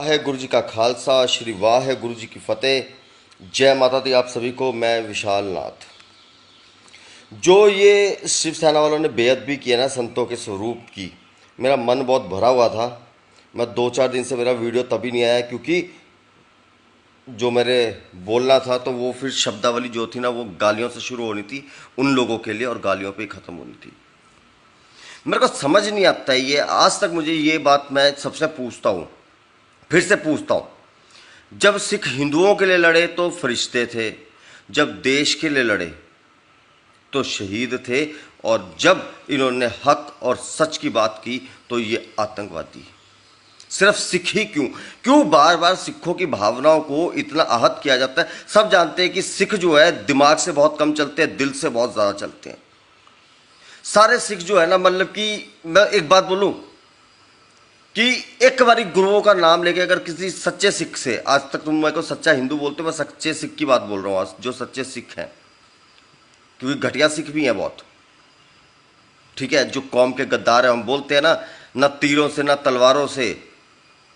वाहेगुरु जी का खालसा श्री वाहेगुरु जी की फतेह। जय माता दी आप सभी को। मैं विशाल नाथ। जो ये शिवसेना वालों ने बेअदबी की है ना संतों के स्वरूप की, मेरा मन बहुत भरा हुआ था। मैं 2-4 दिन से मेरा वीडियो तभी नहीं आया क्योंकि जो मेरे बोलना था तो वो फिर शब्दावली जो थी ना वो गालियों से शुरू होनी थी उन लोगों के लिए और गालियों पे ही ख़त्म होनी थी। मेरे को समझ नहीं आता ये, आज तक मुझे ये बात मैं सबसे पूछता हूँ, फिर से पूछता हूँ। जब सिख हिंदुओं के लिए लड़े तो फरिश्ते थे, जब देश के लिए लड़े तो शहीद थे, और जब इन्होंने हक और सच की बात की तो ये आतंकवादी। सिर्फ सिख ही क्यों क्यों बार बार सिखों की भावनाओं को इतना आहत किया जाता है। सब जानते हैं कि सिख जो है दिमाग से बहुत कम चलते हैं, दिल से बहुत ज़्यादा चलते हैं। सारे सिख जो है ना, मतलब कि मैं एक बात बोलूं कि एक बारी गुरुओं का नाम लेके अगर किसी सच्चे सिख से, आज तक तुम मेरे को सच्चा हिंदू बोलते हो, मैं सच्चे सिख की बात बोल रहा हूँ आज, जो सच्चे सिख हैं, क्योंकि घटिया सिख भी हैं बहुत, ठीक है, जो कौम के गद्दार हैं। हम बोलते हैं ना, न तीरों से न तलवारों से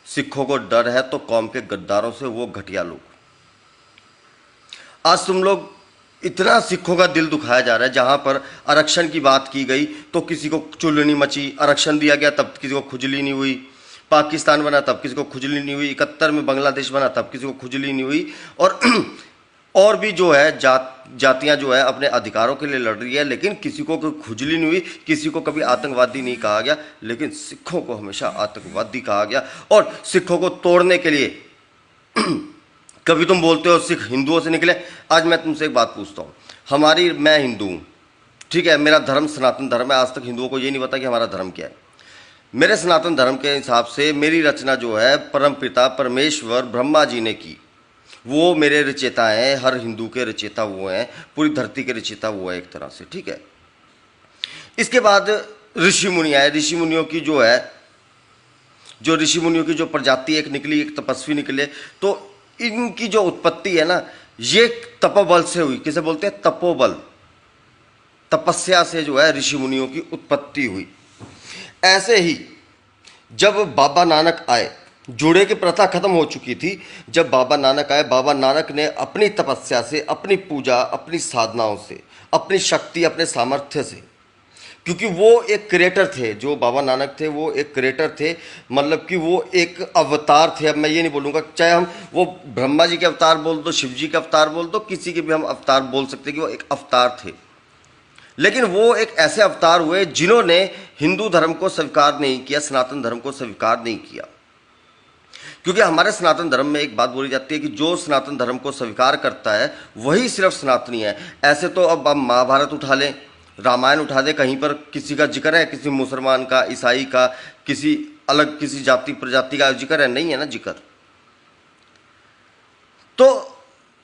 सिखों को डर है, तो कौम के गद्दारों से, वो घटिया लोग। आज तुम लोग इतना सिखों का दिल दुखाया जा रहा है। जहां पर आरक्षण की बात की गई तो किसी को चुलनी मची, आरक्षण दिया गया तब किसी को खुजली नहीं हुई, पाकिस्तान बना तब किसी को खुजली नहीं हुई, 71 में बांग्लादेश बना तब किसी को खुजली नहीं हुई। और भी जो है जातियां जो है अपने अधिकारों के लिए लड़ रही है, लेकिन किसी को कोई खुजली नहीं हुई, किसी को कभी आतंकवादी नहीं कहा गया, लेकिन सिखों को हमेशा आतंकवादी कहा गया। और सिखों को तोड़ने के लिए कभी तुम बोलते हो सिख हिंदुओं से निकले। आज मैं तुमसे एक बात पूछता हूँ, मैं हिंदू हूँ, ठीक है, मेरा धर्म सनातन धर्म है। आज तक हिंदुओं को ये नहीं पता कि हमारा धर्म क्या है। मेरे सनातन धर्म के हिसाब से मेरी रचना जो है परमपिता परमेश्वर ब्रह्मा जी ने की, वो मेरे रचेता हैं। हर हिंदू के रचेता वो हैं, पूरी धरती के रचेता वो है एक तरह से, ठीक है। इसके बाद ऋषि मुनि आए। ऋषि मुनियों की जो है, जो ऋषि मुनियों की जो प्रजाति एक निकली, एक तपस्वी निकले, तो इनकी जो उत्पत्ति है ना, ये तपोबल से हुई। किसे बोलते हैं? तपोबल, तपस्या से जो है ऋषि मुनियों की उत्पत्ति हुई। ऐसे ही जब बाबा नानक आए, जूड़े की प्रथा खत्म हो चुकी थी। जब बाबा नानक आए, बाबा नानक ने अपनी तपस्या से, अपनी पूजा, अपनी साधनाओं से, अपनी शक्ति, अपने सामर्थ्य से, क्योंकि वो एक क्रिएटर थे, जो बाबा नानक थे वो एक क्रिएटर थे, मतलब कि वो एक अवतार थे। अब मैं ये नहीं बोलूँगा, चाहे हम वो ब्रह्मा जी के अवतार बोल दो, शिव जी के अवतार बोल दो, किसी के भी हम अवतार बोल सकते कि वो एक अवतार थे, लेकिन वो एक ऐसे अवतार हुए जिन्होंने हिंदू धर्म को स्वीकार नहीं किया, सनातन धर्म को स्वीकार नहीं किया। क्योंकि हमारे सनातन धर्म में एक बात बोली जाती है कि जो सनातन धर्म को स्वीकार करता है वही सिर्फ सनातनी है। ऐसे तो अब हम महाभारत उठा लें, रामायण उठा दें, कहीं पर किसी का जिक्र है? किसी मुसलमान का, ईसाई का, किसी अलग किसी जाति प्रजाति का जिक्र है? नहीं है ना जिक्र। तो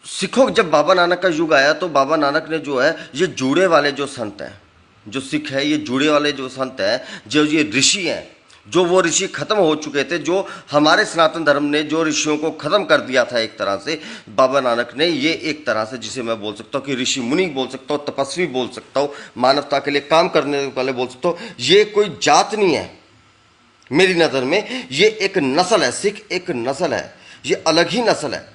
सिखों जब बाबा नानक का युग आया तो बाबा नानक ने जो है, ये जुड़े वाले जो संत हैं, जो सिख है, ये जुड़े वाले जो संत हैं, जो ये ऋषि हैं, जो वो ऋषि खत्म हो चुके थे, जो हमारे सनातन धर्म ने जो ऋषियों को खत्म कर दिया था एक तरह से, बाबा नानक ने ये एक तरह से, जिसे मैं बोल सकता हूँ कि ऋषि मुनि बोल सकता हूँ, तपस्वी बोल सकता हूँ, मानवता के लिए काम करने वाले बोल सकता हूँ। ये कोई जात नहीं है मेरी नज़र में, ये एक नस्ल है। सिख एक नस्ल है, ये अलग ही नस्ल है।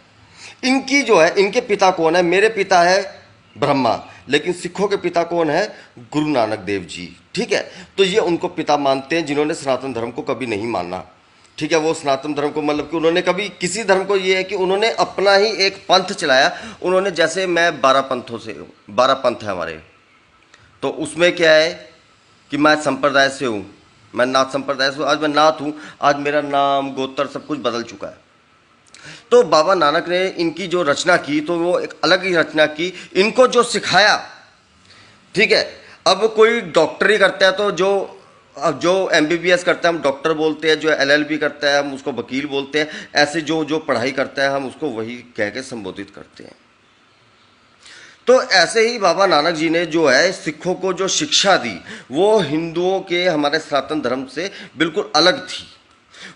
इनकी जो है, इनके पिता कौन है? मेरे पिता है ब्रह्मा, लेकिन सिखों के पिता कौन है? गुरु नानक देव जी, ठीक है। तो ये उनको पिता मानते हैं, जिन्होंने सनातन धर्म को कभी नहीं माना, ठीक है। वो सनातन धर्म को, मतलब कि उन्होंने कभी किसी धर्म को, ये है कि उन्होंने अपना ही एक पंथ चलाया। उन्होंने, जैसे मैं 12 पंथों से, 12 पंथ है हमारे, तो उसमें क्या है कि मैं संप्रदाय से हूँ, मैं नाथ संप्रदाय से हूँ। आज मैं नाथ हूँ, आज मेरा नाम गोत्र सब कुछ बदल चुका है। तो बाबा नानक ने इनकी जो रचना की तो वो एक अलग ही रचना की, इनको जो सिखाया, ठीक है। अब कोई डॉक्टरी करता है तो जो एमबीबीएस करता है हम डॉक्टर बोलते हैं, जो एलएलबी करता है हम उसको वकील बोलते हैं। ऐसे जो पढ़ाई करता है हम उसको वही कह के संबोधित करते हैं। तो ऐसे ही बाबा नानक जी ने जो है सिखों को जो शिक्षा दी, वो हिंदुओं के, हमारे सनातन धर्म से बिल्कुल अलग थी।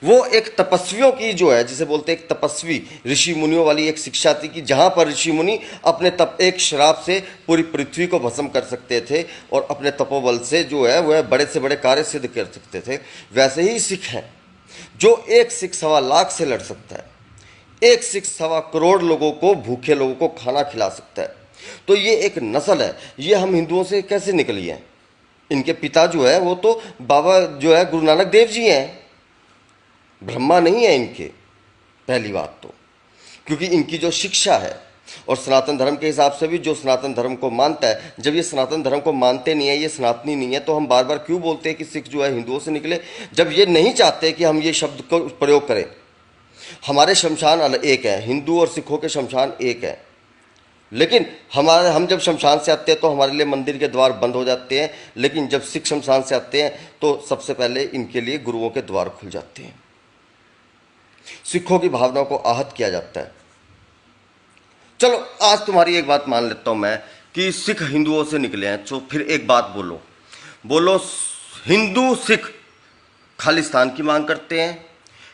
वो एक तपस्वियों की जो है, जिसे बोलते हैं एक तपस्वी, ऋषि मुनियों वाली एक शिक्षा थी कि जहाँ पर ऋषि मुनि अपने एक श्राप से पूरी पृथ्वी को भस्म कर सकते थे और अपने तपोबल से जो है वह बड़े से बड़े कार्य सिद्ध कर सकते थे। वैसे ही सिख हैं। जो एक सिख 1.25 लाख से लड़ सकता है, एक सिख 1.25 करोड़ लोगों को, भूखे लोगों को खाना खिला सकता है। तो ये एक नस्ल है, ये हम हिंदुओं से कैसे निकली हैं? इनके पिता जो है वो तो बाबा जो है गुरु नानक देव जी हैं, ब्रह्मा नहीं है इनके, पहली बात तो। क्योंकि इनकी जो शिक्षा है, और सनातन धर्म के हिसाब से भी जो सनातन धर्म को मानता है, जब ये सनातन धर्म को मानते नहीं है, ये सनातनी नहीं है, तो हम बार बार क्यों बोलते हैं कि सिख जो है हिंदुओं से निकले, जब ये नहीं चाहते कि हम ये शब्द को प्रयोग करें। हमारे शमशान अलग एक है, हिंदू और सिखों के शमशान एक है, लेकिन हम जब शमशान से आते हैं तो हमारे लिए मंदिर के द्वार बंद हो जाते हैं, लेकिन जब सिख शमशान से आते हैं तो सबसे पहले इनके लिए गुरुओं के द्वार खुल जाते हैं, सिखों की भावनाओं को आहत किया जाता है। चलो आज तुम्हारी एक बात मान लेता हूं मैं कि सिख हिंदुओं से निकले हैं, तो फिर एक बात बोलो, हिंदू सिख खालिस्तान की मांग करते हैं,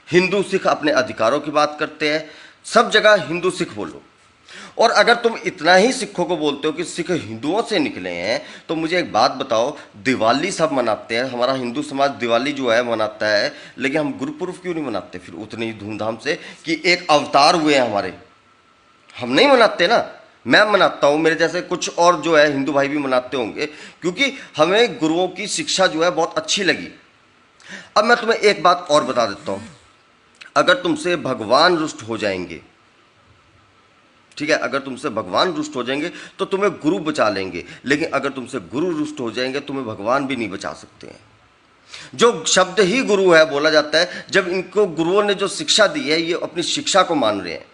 हिंदू सिख अपने अधिकारों की बात करते हैं, सब जगह हिंदू सिख बोलो। और अगर तुम इतना ही सिखों को बोलते हो कि सिख हिंदुओं से निकले हैं, तो मुझे एक बात बताओ, दिवाली सब मनाते हैं, हमारा हिंदू समाज दिवाली जो है मनाता है, लेकिन हम गुरुपुर्व क्यों नहीं मनाते फिर उतनी ही धूमधाम से कि एक अवतार हुए हैं हमारे? हम नहीं मनाते ना, मैं मनाता हूँ, मेरे जैसे कुछ और जो है हिंदू भाई भी मनाते होंगे, क्योंकि हमें गुरुओं की शिक्षा जो है बहुत अच्छी लगी। अब मैं तुम्हें एक बात और बता देता हूँ, अगर तुमसे भगवान रुष्ट हो जाएंगे, ठीक है, अगर तुमसे भगवान रुष्ट हो जाएंगे तो तुम्हें गुरु बचा लेंगे, लेकिन अगर तुमसे गुरु रुष्ट हो जाएंगे तुम्हें भगवान भी नहीं बचा सकते हैं। जो शब्द ही गुरु है बोला जाता है, जब इनको गुरुओं ने जो शिक्षा दी है, ये अपनी शिक्षा को मान रहे हैं,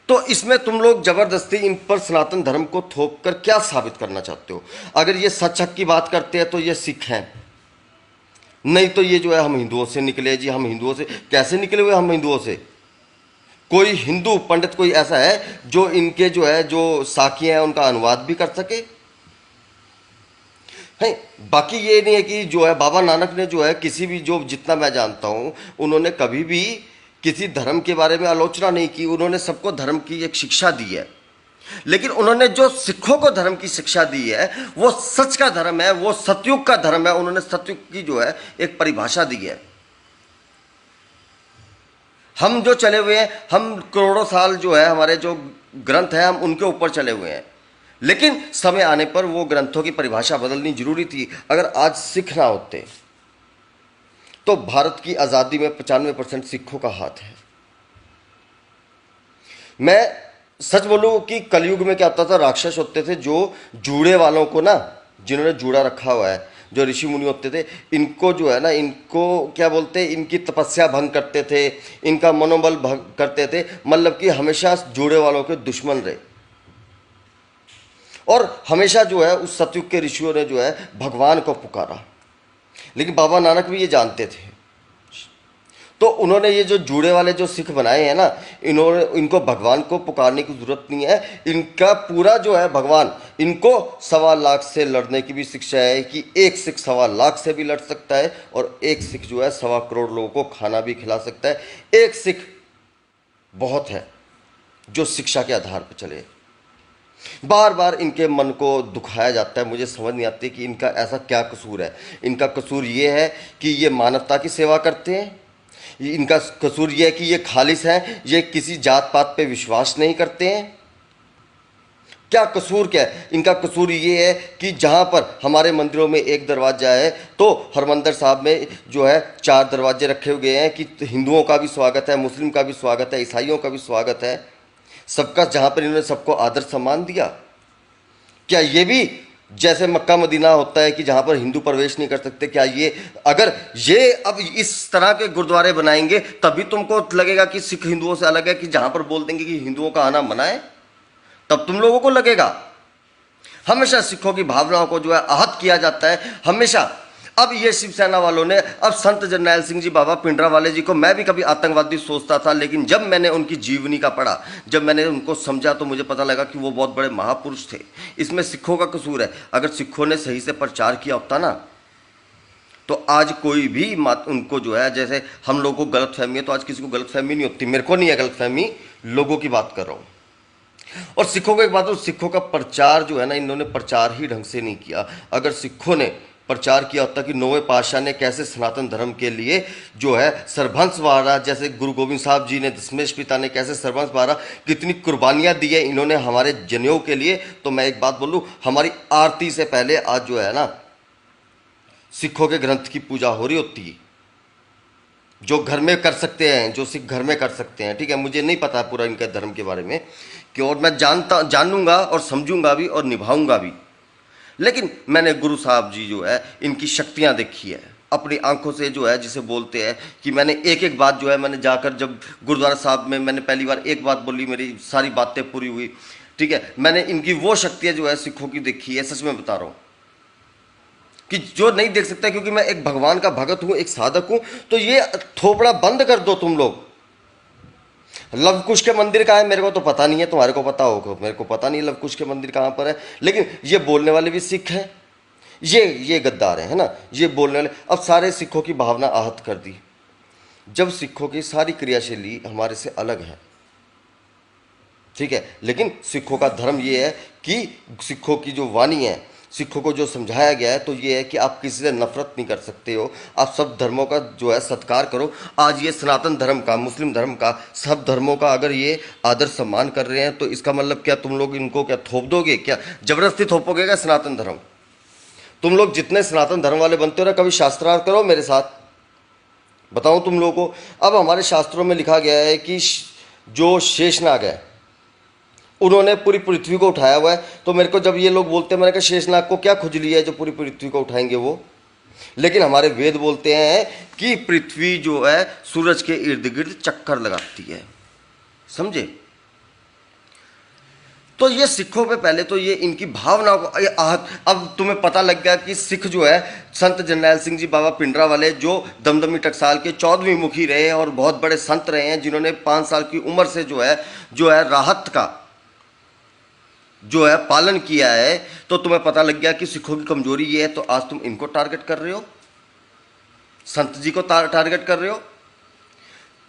तो इसमें तुम लोग जबरदस्ती इन पर सनातन धर्म को थोप कर क्या साबित करना चाहते हो? अगर ये सच हक की बात करते हैं तो ये सिख हैं, नहीं तो ये जो है हम हिंदुओं से निकले जी। हम हिंदुओं से कैसे निकले हुए? हम हिंदुओं से कोई हिंदू पंडित कोई ऐसा है जो इनके जो है जो साखियां हैं उनका अनुवाद भी कर सके? है बाकी ये नहीं है कि जो है बाबा नानक ने जो है किसी भी, जो जितना मैं जानता हूं, उन्होंने कभी भी किसी धर्म के बारे में आलोचना नहीं की। उन्होंने सबको धर्म की एक शिक्षा दी है, लेकिन उन्होंने जो सिखों को धर्म की शिक्षा दी है वो सच का धर्म है, वो सतयुग का धर्म है। उन्होंने सतयुग की जो है एक परिभाषा दी है। हम जो चले हुए हैं, हम करोड़ों साल जो है हमारे जो ग्रंथ है हम उनके ऊपर चले हुए हैं, लेकिन समय आने पर वो ग्रंथों की परिभाषा बदलनी जरूरी थी। अगर आज सिख ना होते तो भारत की आज़ादी में 95% सिखों का हाथ है। मैं सच बोलूं कि कलयुग में क्या होता था, राक्षस होते थे जो जूड़े वालों को ना, जिन्होंने जूड़ा रखा हुआ है, जो ऋषि मुनि होते थे, इनको जो है ना, इनको क्या बोलते, इनकी तपस्या भंग करते थे, इनका मनोबल भंग करते थे, मतलब कि हमेशा जूड़े वालों के दुश्मन रहे। और हमेशा जो है उस सतयुग के ऋषियों ने जो है भगवान को पुकारा, लेकिन बाबा नानक भी ये जानते थे। तो उन्होंने ये जो जूड़े वाले जो सिख बनाए हैं ना, इनको भगवान को पुकारने की जरूरत नहीं है। इनका पूरा जो है भगवान, इनको 1.25 लाख से लड़ने की भी शिक्षा है कि एक सिख 1.25 लाख से भी लड़ सकता है, और एक सिख जो है 1.25 करोड़ लोगों को खाना भी खिला सकता है। एक सिख बहुत है जो शिक्षा के आधार पर चले। बार बार इनके मन को दुखाया जाता है, मुझे समझ नहीं आती कि इनका ऐसा क्या कसूर है। इनका कसूर ये है कि ये मानवता की सेवा करते हैं, इनका कसूर ये है कि ये खालिस हैं, ये किसी जात पात पे विश्वास नहीं करते हैं। क्या कसूर क्या है इनका? कसूर ये है कि जहाँ पर हमारे मंदिरों में एक दरवाजा है, तो हरमंदिर साहब में जो है 4 दरवाजे रखे हुए हैं कि हिंदुओं का भी स्वागत है, मुस्लिम का भी स्वागत है, ईसाइयों का भी स्वागत है, सबका, जहाँ पर इन्होंने सबको आदर सम्मान दिया। क्या ये भी जैसे मक्का मदीना होता है कि जहाँ पर हिंदू प्रवेश नहीं कर सकते, क्या ये, अगर ये अब इस तरह के गुरुद्वारे बनाएंगे तभी तुमको लगेगा कि सिख हिंदुओं से अलग है, कि जहाँ पर बोल देंगे कि हिंदुओं का आना मना है तब तुम लोगों को लगेगा? हमेशा सिखों की भावनाओं को जो है आहत किया जाता है, हमेशा। अब ये शिवसेना वालों ने, अब संत जरनैल सिंह जी बाबा पिंडरा वाले जी को मैं भी कभी आतंकवादी सोचता था, लेकिन जब मैंने उनकी जीवनी का पढ़ा, जब मैंने उनको समझा, तो मुझे पता लगा कि वो बहुत बड़े महापुरुष थे। इसमें सिखों का कसूर है। अगर सिखों ने सही से प्रचार किया होता ना, तो आज कोई भी उनको जो है, जैसे हम लोगों को गलतफहमी है, तो आज किसी को गलतफहमी नहीं होती। मेरे को नहीं है गलतफहमी, लोगों की बात कर रहा हूँ। और सिखों को एक बात, सिखों का प्रचार जो है ना, इन्होंने प्रचार ही ढंग से नहीं किया। अगर सिखों ने प्रचार किया होता कि नौवें पातशाह ने कैसे सनातन धर्म के लिए जो है सरबंस वारा, जैसे गुरु गोविंद साहब जी ने, दशमेश पिता ने कैसे सरबंस वारा, कितनी कुर्बानियां दी है इन्होंने हमारे जनेऊ के लिए। तो मैं एक बात बोलूं, हमारी आरती से पहले आज जो है ना सिखों के ग्रंथ की पूजा हो रही होती है, जो घर में कर सकते हैं, जो सिख घर में कर सकते हैं। ठीक है, मुझे नहीं पता पूरा इनके धर्म के बारे में कि, और मैं जानूंगा और समझूंगा भी और निभाऊंगा भी। लेकिन मैंने गुरु साहब जी जो है इनकी शक्तियां देखी है अपनी आंखों से, जो है जिसे बोलते हैं कि मैंने एक एक बात जो है, मैंने जाकर जब गुरुद्वारा साहब में मैंने पहली बार एक बात बोली, मेरी सारी बातें पूरी हुई। ठीक है, मैंने इनकी वो शक्तियां जो है सिखों की देखी है। सच में बता रहा हूं कि जो नहीं देख सकता, क्योंकि मैं एक भगवान का भगत हूं, एक साधक हूं। तो ये थोपड़ा बंद कर दो तुम लोग। लव कुश के मंदिर कहाँ है मेरे को तो पता नहीं है, तुम्हारे को पता होगा, मेरे को पता नहीं लव कुश के मंदिर कहाँ पर है। लेकिन ये बोलने वाले भी सिख हैं, ये गद्दार है ना, ये बोलने वाले। अब सारे सिखों की भावना आहत कर दी, जब सिखों की सारी क्रियाशैली हमारे से अलग है। ठीक है, लेकिन सिखों का धर्म ये है कि सिखों की जो वाणी है, सिखों को जो समझाया गया है, तो ये है कि आप किसी से नफरत नहीं कर सकते हो, आप सब धर्मों का जो है सत्कार करो। आज ये सनातन धर्म का, मुस्लिम धर्म का, सब धर्मों का अगर ये आदर सम्मान कर रहे हैं, तो इसका मतलब क्या तुम लोग इनको क्या थोप दोगे? क्या जबरदस्ती थोपोगे क्या सनातन धर्म? तुम लोग जितने सनातन धर्म वाले बनते हो ना, कभी शास्त्रार्थ करो मेरे साथ, बताऊं तुम लोगों को। अब हमारे शास्त्रों में लिखा गया है कि जो शेषनाग है उन्होंने पूरी पृथ्वी को उठाया हुआ है। तो मेरे को जब ये लोग बोलते हैं, मैंने कहा शेषनाग को क्या खुजली है जो पूरी पृथ्वी को उठाएंगे वो? लेकिन हमारे वेद बोलते हैं कि पृथ्वी जो है सूरज के इर्द गिर्द चक्कर लगाती है, समझे? तो ये सिखों पे पहले तो ये इनकी भावनाओं को आहत। अब तुम्हें पता लग गया कि सिख जो है संत जरनैल सिंह जी बाबा पिंडरा वाले, जो दमदमी टकसाल के 14वीं मुखी रहे हैं और बहुत बड़े संत रहे हैं, जिन्होंने 5 साल की उम्र से जो है राहत का जो है पालन किया है। तो तुम्हें पता लग गया कि सिखों की कमजोरी ये है, तो आज तुम इनको टारगेट कर रहे हो, संत जी को टारगेट कर रहे हो।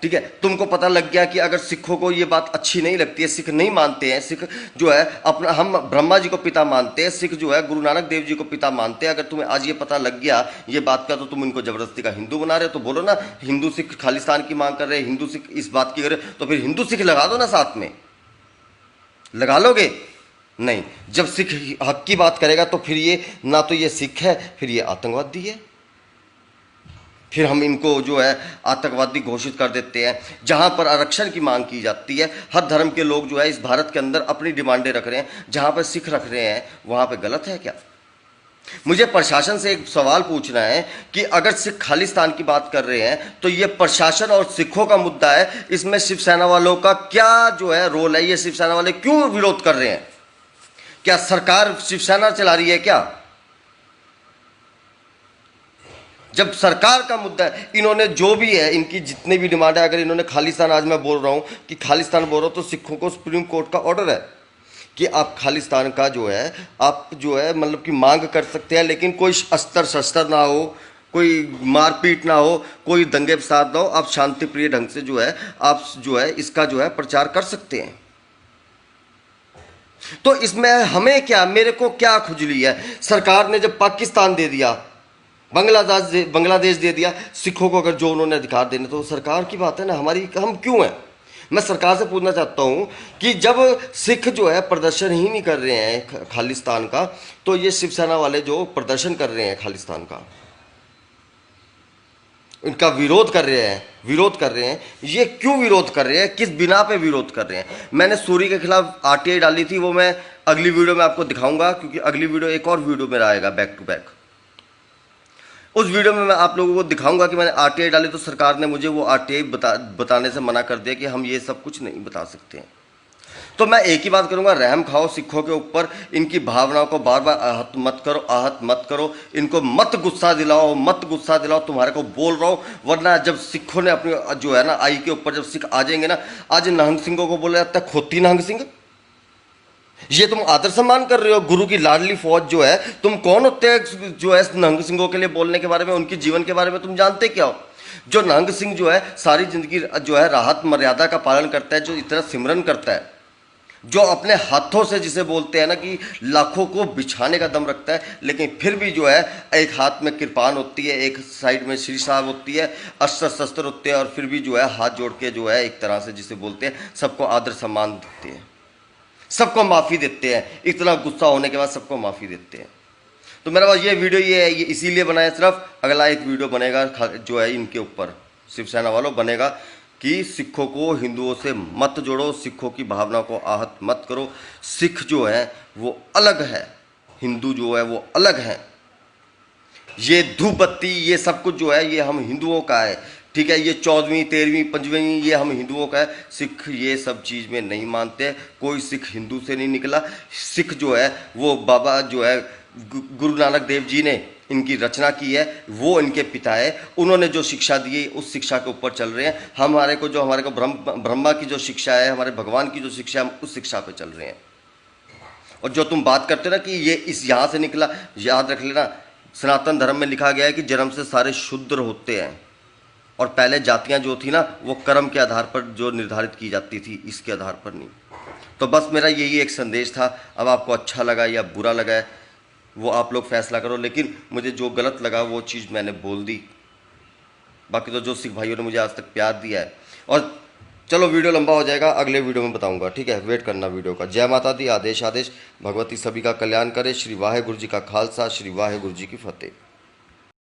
ठीक है, तुमको पता लग गया कि अगर सिखों को ये बात अच्छी नहीं लगती है, सिख नहीं मानते हैं, सिख जो है अपना, हम ब्रह्मा जी को पिता मानते हैं, सिख जो है गुरु नानक देव जी को पिता मानते हैं। अगर तुम्हें आज ये पता लग गया ये बात का, तो तुम इनको जबरदस्ती का हिंदू बना रहे हो। तो बोलो ना, हिंदू सिख खालिस्तान की मांग कर रहे हैं, हिंदू सिख इस बात की करे, तो फिर हिंदू सिख लगा दो ना साथ में। लगा लोगे? नहीं। जब सिख हक की बात करेगा तो फिर ये ना तो ये सिख है, फिर ये आतंकवादी है, फिर हम इनको जो है आतंकवादी घोषित कर देते हैं। जहां पर आरक्षण की मांग की जाती है, हर धर्म के लोग जो है इस भारत के अंदर अपनी डिमांडें रख रहे हैं, जहां पर सिख रख रहे हैं वहां पे गलत है क्या? मुझे प्रशासन से एक सवाल पूछना है कि अगर सिख खालिस्तान की बात कर रहे हैं, तो ये प्रशासन और सिखों का मुद्दा है, इसमें शिवसेना वालों का क्या जो है रोल है? ये शिवसेना वाले क्यों विरोध कर रहे हैं? क्या सरकार शिवसेना चला रही है क्या? जब सरकार का मुद्दा है, इन्होंने जो भी है, इनकी जितने भी डिमांड है, अगर इन्होंने खालिस्तान, आज मैं बोल रहा हूं कि खालिस्तान बोल रहा हूं, तो सिखों को सुप्रीम कोर्ट का ऑर्डर है कि आप खालिस्तान का जो है आप जो है मतलब कि मांग कर सकते हैं, लेकिन कोई अस्त्र शस्त्र ना हो, कोई मारपीट ना हो, कोई दंगे फसाद ना हो, आप शांति प्रिय ढंग से जो है आप जो है इसका जो है प्रचार कर सकते हैं। तो इसमें हमें क्या, मेरे को क्या खुजली है? सरकार ने जब पाकिस्तान दे दिया, बांग्लादेश दे दिया, सिखों को अगर जो उन्होंने अधिकार देने, तो सरकार की बात है ना, हमारी हम क्यों हैं? मैं सरकार से पूछना चाहता हूं कि जब सिख जो है प्रदर्शन ही नहीं कर रहे हैं खालिस्तान का, तो ये शिवसेना वाले जो प्रदर्शन कर रहे हैं खालिस्तान का, इनका विरोध कर रहे हैं, ये क्यों विरोध कर रहे हैं? किस बिना पे विरोध कर रहे हैं? मैंने सूरी के खिलाफ आरटीआई डाली थी, वो मैं अगली वीडियो में आपको दिखाऊंगा, क्योंकि अगली वीडियो एक और वीडियो मेरा आएगा बैक टू बैक। उस वीडियो में मैं आप लोगों को दिखाऊंगा कि मैंने आरटीआई डाली, तो सरकार ने मुझे वो आरटीआई बताने से मना कर दिया कि हम ये सब कुछ नहीं बता सकते हैं। तो मैं एक ही बात करूंगा, रहम खाओ सिखों के ऊपर, इनकी भावनाओं को बार बार आहत मत करो, इनको मत गुस्सा दिलाओ, तुम्हारे को बोल रहा हूं। वरना जब सिखों ने अपनी जो है ना आई के ऊपर जब सिख आ जाएंगे ना, आज नहंग सिंहों को बोला जाता है खोती नहंग सिंह। ये तुम आदर सम्मान कर रहे हो, गुरु की लाडली फौज जो है, तुम कौन होते हैं जो है नहंग सिंहों के लिए बोलने के बारे में? उनके जीवन के बारे में तुम जानते क्या हो? जो नहंग सिंह जो है सारी जिंदगी जो है राहत मर्यादा का पालन करता है, जो इतना सिमरन करता है, जो अपने हाथों से जिसे बोलते हैं ना कि लाखों को बिछाने का दम रखता है, लेकिन फिर भी जो है एक हाथ में कृपान होती है, एक साइड में श्री साहब होती है, अस्त्र शस्त्र होते हैं, और फिर भी जो है हाथ जोड़ के जो है एक तरह से जिसे बोलते हैं सबको आदर सम्मान देते हैं, सबको माफ़ी देते हैं, इतना गुस्सा होने के बाद सबको माफ़ी देते हैं। तो मेरे पास ये वीडियो ये है, ये इसीलिए बनाया सिर्फ। अगला एक वीडियो बनेगा जो है इनके ऊपर, शिवसेना वालों, बनेगा कि सिखों को हिंदुओं से मत जोड़ो, सिखों की भावना को आहत मत करो। सिख जो है वो अलग है, हिंदू जो है वो अलग है। ये धूप बत्ती ये सब कुछ जो है ये हम हिंदुओं का है, ठीक है। ये 14वीं 13वीं 15वीं ये हम हिंदुओं का है। सिख ये सब चीज़ में नहीं मानते। कोई सिख हिंदू से नहीं निकला। सिख जो है वो बाबा जो है गुरु नानक देव जी ने इनकी रचना की है, वो इनके पिता है। उन्होंने जो शिक्षा दी है उस शिक्षा के ऊपर चल रहे हैं। हमारे को ब्रह्मा की जो शिक्षा है, हमारे भगवान की जो शिक्षा है, हम उस शिक्षा पे चल रहे हैं। और जो तुम बात करते ना कि ये इस यहाँ से निकला, याद रख लेना, सनातन धर्म में लिखा गया है कि जन्म से सारे शूद्र होते हैं, और पहले जातियाँ जो थी ना वो कर्म के आधार पर जो निर्धारित की जाती थी, इसके आधार पर नहीं। तो बस मेरा यही एक संदेश था। अब आपको अच्छा लगा या बुरा लगा है वो आप लोग फैसला करो, लेकिन मुझे जो गलत लगा वो चीज़ मैंने बोल दी। बाकी तो जो सिख भाइयों ने मुझे आज तक प्यार दिया है, और चलो वीडियो लंबा हो जाएगा, अगले वीडियो में बताऊंगा, ठीक है। वेट करना वीडियो का। जय माता दी। आदेश आदेश। भगवती सभी का कल्याण करे। श्री वाहे गुरु जी का खालसा, श्री वाहे गुरु जी की फतेह।